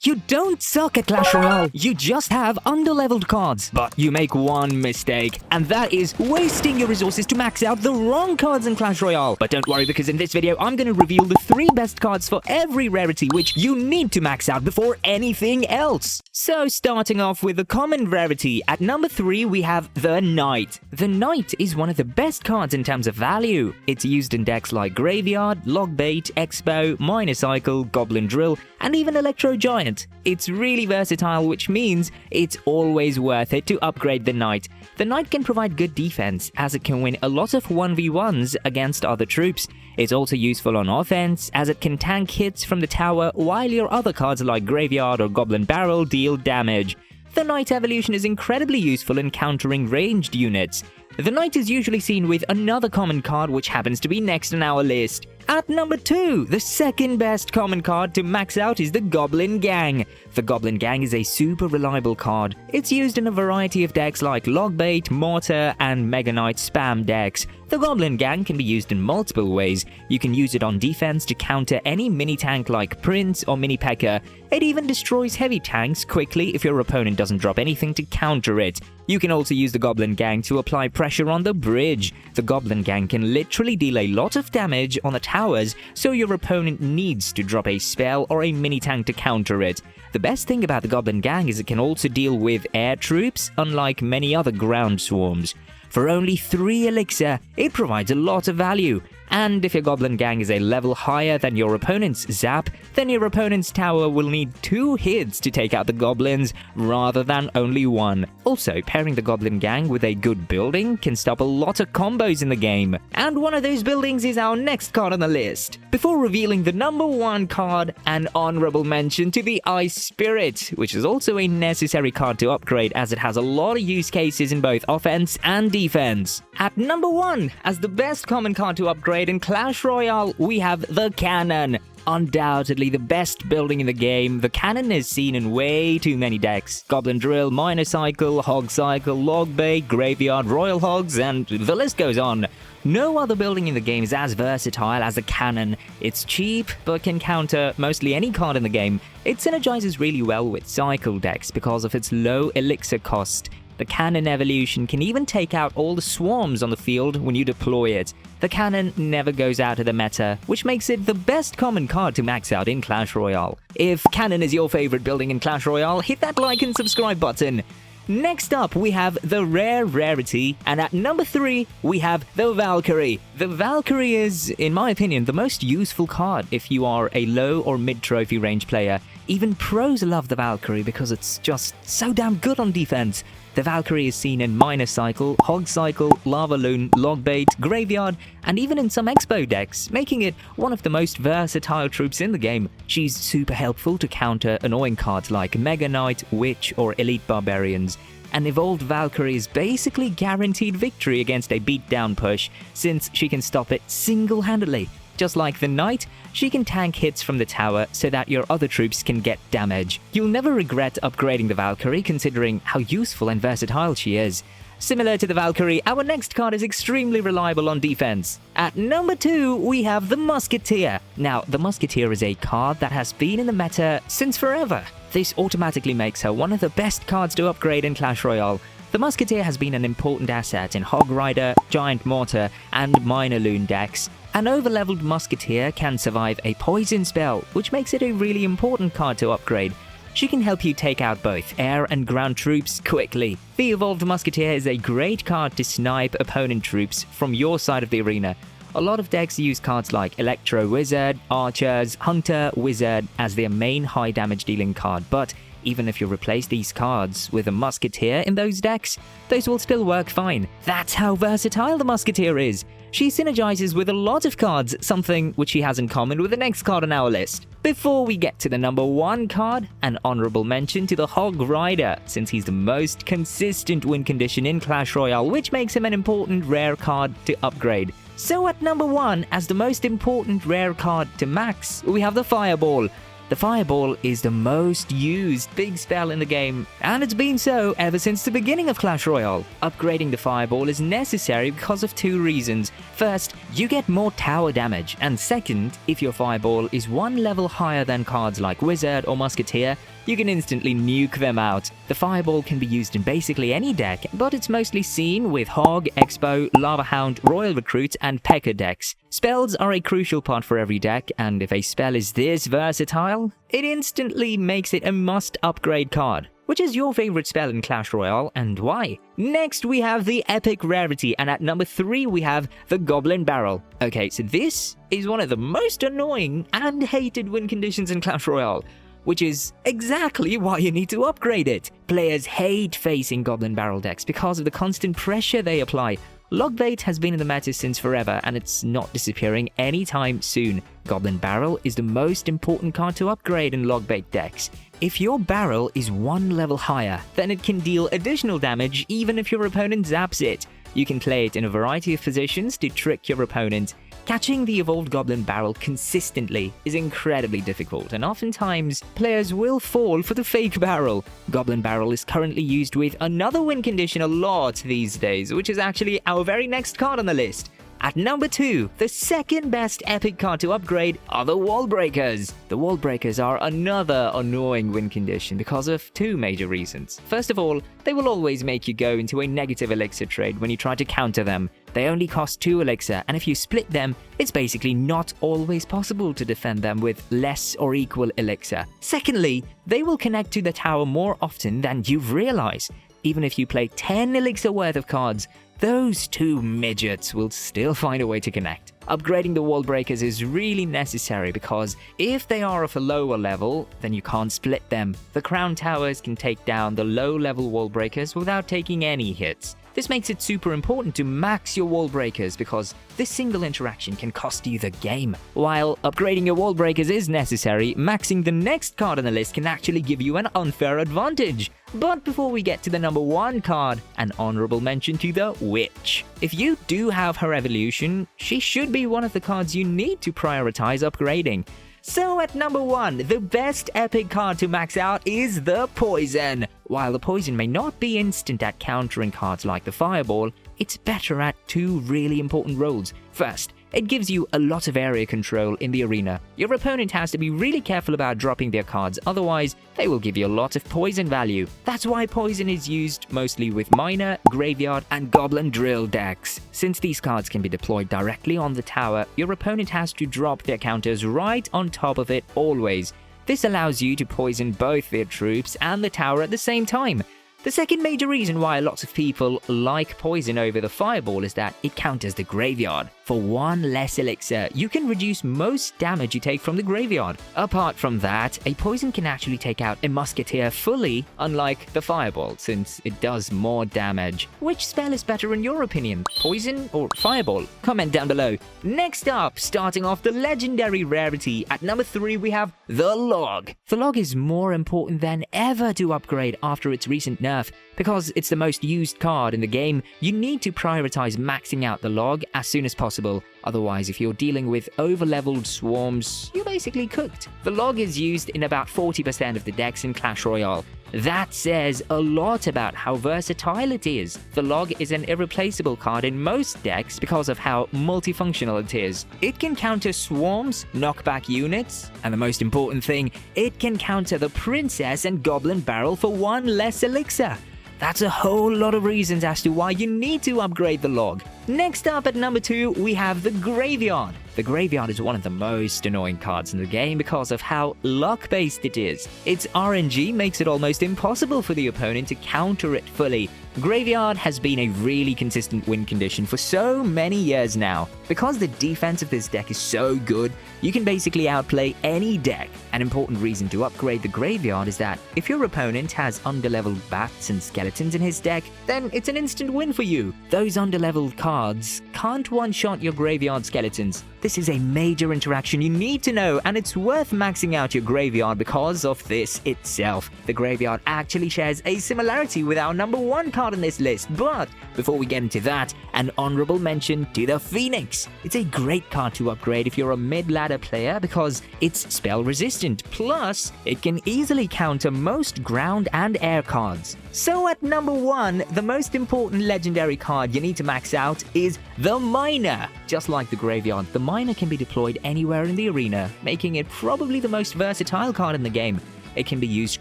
You don't suck at Clash Royale, you just have underleveled cards. But you make one mistake, and that is wasting your resources to max out the wrong cards in Clash Royale. But don't worry, because in this video, I'm going to reveal the 3 best cards for every rarity which you need to max out before anything else. So starting off with the common rarity, at number 3 we have the Knight. The Knight is one of the best cards in terms of value. It's used in decks like Graveyard, Logbait, Expo, Miner Cycle, Goblin Drill, and even Electro Giant. It's really versatile, which means it's always worth it to upgrade the Knight. The Knight can provide good defense, as it can win a lot of 1v1s against other troops. It's also useful on offense, as it can tank hits from the tower while your other cards like Graveyard or Goblin Barrel deal damage. The Knight evolution is incredibly useful in countering ranged units. The Knight is usually seen with another common card which happens to be next on our list. At number 2, the second best common card to max out is the Goblin Gang. The Goblin Gang is a super reliable card. It's used in a variety of decks like Logbait, Mortar, and Mega Knight spam decks. The Goblin Gang can be used in multiple ways. You can use it on defense to counter any mini-tank like Prince or Mini-P.E.K.K.A. It even destroys heavy tanks quickly if your opponent doesn't drop anything to counter it. You can also use the Goblin Gang to apply pressure on the bridge. The Goblin Gang can literally deal a lot of damage on the towers, so your opponent needs to drop a spell or a mini-tank to counter it. The best thing about the Goblin Gang is it can also deal with air troops, unlike many other ground swarms. For only 3 elixir, it provides a lot of value. And if your Goblin Gang is a level higher than your opponent's Zap, then your opponent's tower will need 2 hits to take out the goblins, rather than only 1. Also, pairing the Goblin Gang with a good building can stop a lot of combos in the game. And one of those buildings is our next card on the list. Before revealing the number 1 card, an honorable mention to the Ice Spirit, which is also a necessary card to upgrade as it has a lot of use cases in both offense and defense. At number 1, as the best common card to upgrade in Clash Royale, we have the Cannon. Undoubtedly the best building in the game, the Cannon is seen in way too many decks. Goblin Drill, Miner Cycle, Hog Cycle, Logbait, Graveyard, Royal Hogs, and the list goes on. No other building in the game is as versatile as the Cannon. It's cheap, but can counter mostly any card in the game. It synergizes really well with Cycle decks because of its low elixir cost. The Cannon evolution can even take out all the swarms on the field when you deploy it. The Cannon never goes out of the meta, which makes it the best common card to max out in Clash Royale. If Cannon is your favorite building in Clash Royale, hit that like and subscribe button. Next up, we have the Rare Rarity, and at number 3, we have the Valkyrie. The Valkyrie is, in my opinion, the most useful card if you are a low or mid-trophy range player. Even pros love the Valkyrie because it's just so damn good on defense. The Valkyrie is seen in Miner Cycle, Hog Cycle, Lava Loon, Logbait, Graveyard, and even in some Expo decks, making it one of the most versatile troops in the game. She's super helpful to counter annoying cards like Mega Knight, Witch, or Elite Barbarians. An evolved Valkyrie is basically guaranteed victory against a beatdown push, since she can stop it single-handedly. Just like the Knight, she can tank hits from the tower so that your other troops can get damage. You'll never regret upgrading the Valkyrie considering how useful and versatile she is. Similar to the Valkyrie, our next card is extremely reliable on defense. At number 2, we have the Musketeer. Now, the Musketeer is a card that has been in the meta since forever. This automatically makes her one of the best cards to upgrade in Clash Royale. The Musketeer has been an important asset in Hog Rider, Giant Mortar, and Miner Loon decks. An overleveled Musketeer can survive a poison spell, which makes it a really important card to upgrade. She can help you take out both air and ground troops quickly. The evolved Musketeer is a great card to snipe opponent troops from your side of the arena. A lot of decks use cards like Electro Wizard, Archers, Hunter, Wizard as their main high damage dealing card, but even if you replace these cards with a Musketeer in those decks, those will still work fine. That's how versatile the Musketeer is. She synergizes with a lot of cards, something which she has in common with the next card on our list. Before we get to the number 1 card, an honorable mention to the Hog Rider, since he's the most consistent win condition in Clash Royale, which makes him an important rare card to upgrade. So at number 1, as the most important rare card to max, we have the Fireball. The Fireball is the most used big spell in the game, and it's been so ever since the beginning of Clash Royale. Upgrading the Fireball is necessary because of two reasons. First, you get more tower damage, and second, if your Fireball is one level higher than cards like Wizard or Musketeer, you can instantly nuke them out. The Fireball can be used in basically any deck, but it's mostly seen with Hog, Expo, Lava Hound, Royal Recruit, and P.E.K.K.A decks. Spells are a crucial part for every deck, and if a spell is this versatile, it instantly makes it a must-upgrade card. Which is your favorite spell in Clash Royale, and why? Next, we have the Epic Rarity, and at number 3, we have the Goblin Barrel. Okay, so this is one of the most annoying and hated win conditions in Clash Royale, which is exactly why you need to upgrade it. Players hate facing Goblin Barrel decks because of the constant pressure they apply. Logbait has been in the meta since forever, and it's not disappearing anytime soon. Goblin Barrel is the most important card to upgrade in Logbait decks. If your barrel is one level higher, then it can deal additional damage even if your opponent zaps it. You can play it in a variety of positions to trick your opponent. Catching the evolved Goblin Barrel consistently is incredibly difficult, and oftentimes players will fall for the fake barrel. Goblin Barrel is currently used with another win condition a lot these days, which is actually our very next card on the list. At number 2, the second best epic card to upgrade are the Wall Breakers. The Wall Breakers are another annoying win condition because of two major reasons. First of all, they will always make you go into a negative elixir trade when you try to counter them. They only cost 2 elixir, and if you split them, it's basically not always possible to defend them with less or equal elixir. Secondly, they will connect to the tower more often than you realize. Even if you play 10 elixir worth of cards, those two midgets will still find a way to connect. Upgrading the Wall Breakers is really necessary because if they are of a lower level, then you can't split them. The Crown Towers can take down the low-level Wall Breakers without taking any hits. This makes it super important to max your Wall Breakers because this single interaction can cost you the game. While upgrading your Wall Breakers is necessary, maxing the next card on the list can actually give you an unfair advantage. But before we get to the number 1 card, an honorable mention to the Witch. If you do have her evolution, she should be one of the cards you need to prioritize upgrading. So at number 1, the best epic card to max out is the Poison. While the Poison may not be instant at countering cards like the Fireball, it's better at two really important roles. First, it gives you a lot of area control in the arena. Your opponent has to be really careful about dropping their cards, otherwise they will give you a lot of poison value. That's why poison is used mostly with Miner, Graveyard, and Goblin Drill decks. Since these cards can be deployed directly on the tower, your opponent has to drop their counters right on top of it always. This allows you to poison both their troops and the tower at the same time. The second major reason why lots of people like Poison over the Fireball is that it counters the Graveyard. For 1 less elixir, you can reduce most damage you take from the Graveyard. Apart from that, a Poison can actually take out a Musketeer fully, unlike the Fireball, since it does more damage. Which spell is better in your opinion, Poison or Fireball? Comment down below. Next up, starting off the legendary Rarity, at number 3 we have the Log. The Log is more important than ever to upgrade after its recent nerf. Because it's the most used card in the game, you need to prioritize maxing out the Log as soon as possible. Otherwise, if you're dealing with over-leveled swarms, you're basically cooked. The Log is used in about 40% of the decks in Clash Royale. That says a lot about how versatile it is. The Log is an irreplaceable card in most decks because of how multifunctional it is. It can counter swarms, knockback units, and the most important thing, it can counter the Princess and Goblin Barrel for 1 less elixir. That's a whole lot of reasons as to why you need to upgrade the Log. Next up at number 2, we have the Graveyard. The Graveyard is one of the most annoying cards in the game because of how luck-based it is. Its RNG makes it almost impossible for the opponent to counter it fully. Graveyard has been a really consistent win condition for so many years now. Because the defense of this deck is so good, you can basically outplay any deck. An important reason to upgrade the Graveyard is that if your opponent has underleveled bats and skeletons in his deck, then it's an instant win for you. Those underleveled cards cards can't one-shot your graveyard skeletons. This is a major interaction you need to know, and it's worth maxing out your graveyard because of this itself. The graveyard actually shares a similarity with our number 1 card on this list, but before we get into that, an honorable mention to the Phoenix. It's a great card to upgrade if you're a mid-ladder player because it's spell resistant, plus it can easily counter most ground and air cards. So at number 1, the most important legendary card you need to max out is the Miner. Just like the graveyard, the Miner can be deployed anywhere in the arena, making it probably the most versatile card in the game. It can be used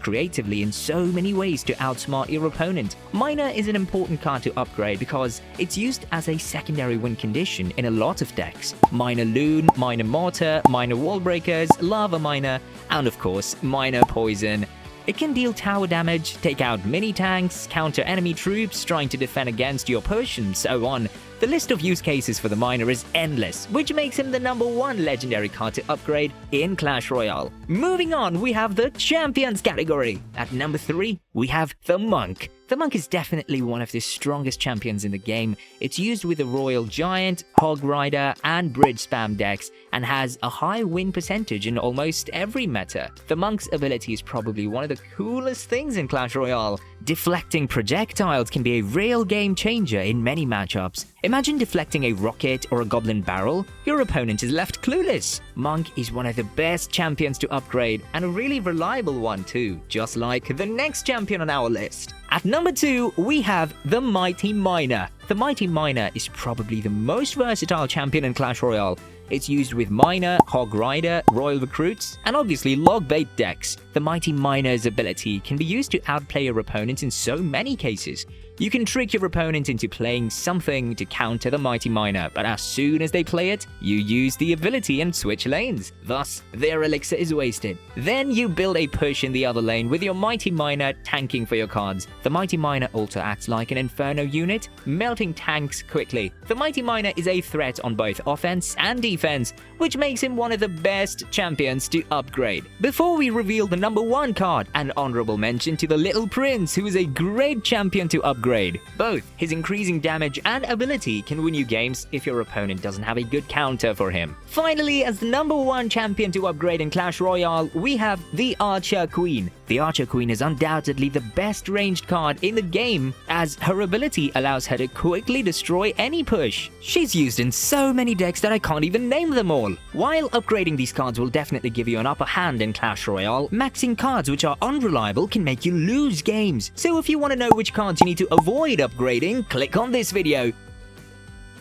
creatively in so many ways to outsmart your opponent. Miner is an important card to upgrade because it's used as a secondary win condition in a lot of decks. Miner Loon, Miner Mortar, Miner Wall Breakers, Lava Miner, and of course, Miner Poison. It can deal tower damage, take out mini tanks, counter enemy troops trying to defend against your push, and so on. The list of use cases for the Miner is endless, which makes him the number 1 legendary card to upgrade in Clash Royale. Moving on, we have the Champions category. At number 3, we have the Monk. The Monk is definitely one of the strongest champions in the game. It's used with the Royal Giant, Hog Rider, and Bridge Spam decks, and has a high win percentage in almost every meta. The Monk's ability is probably one of the coolest things in Clash Royale. Deflecting projectiles can be a real game changer in many matchups. Imagine deflecting a rocket or a goblin barrel. Your opponent is left clueless. Monk is one of the best champions to upgrade, and a really reliable one too, just like the next champion on our list. At number 2, we have the Mighty Miner. The Mighty Miner is probably the most versatile champion in Clash Royale. It's used with Miner, Hog Rider, Royal Recruits, and obviously log bait decks. The Mighty Miner's ability can be used to outplay your opponent in so many cases. You can trick your opponent into playing something to counter the Mighty Miner, but as soon as they play it, you use the ability and switch lanes. Thus, their elixir is wasted. Then you build a push in the other lane with your Mighty Miner tanking for your cards. The Mighty Miner also acts like an Inferno unit, melting tanks quickly. The Mighty Miner is a threat on both offense and defense, which makes him one of the best champions to upgrade. Before we reveal the number 1 card, an honorable mention to the Little Prince, who is a great champion to upgrade. Both his increasing damage and ability can win you games if your opponent doesn't have a good counter for him. Finally, as the number 1 champion to upgrade in Clash Royale, we have the Archer Queen. The Archer Queen is undoubtedly the best ranged card in the game, as her ability allows her to quickly destroy any push. She's used in so many decks that I can't even name them all. While upgrading these cards will definitely give you an upper hand in Clash Royale, maxing cards which are unreliable can make you lose games. So if you want to know which cards you need to avoid upgrading, click on this video.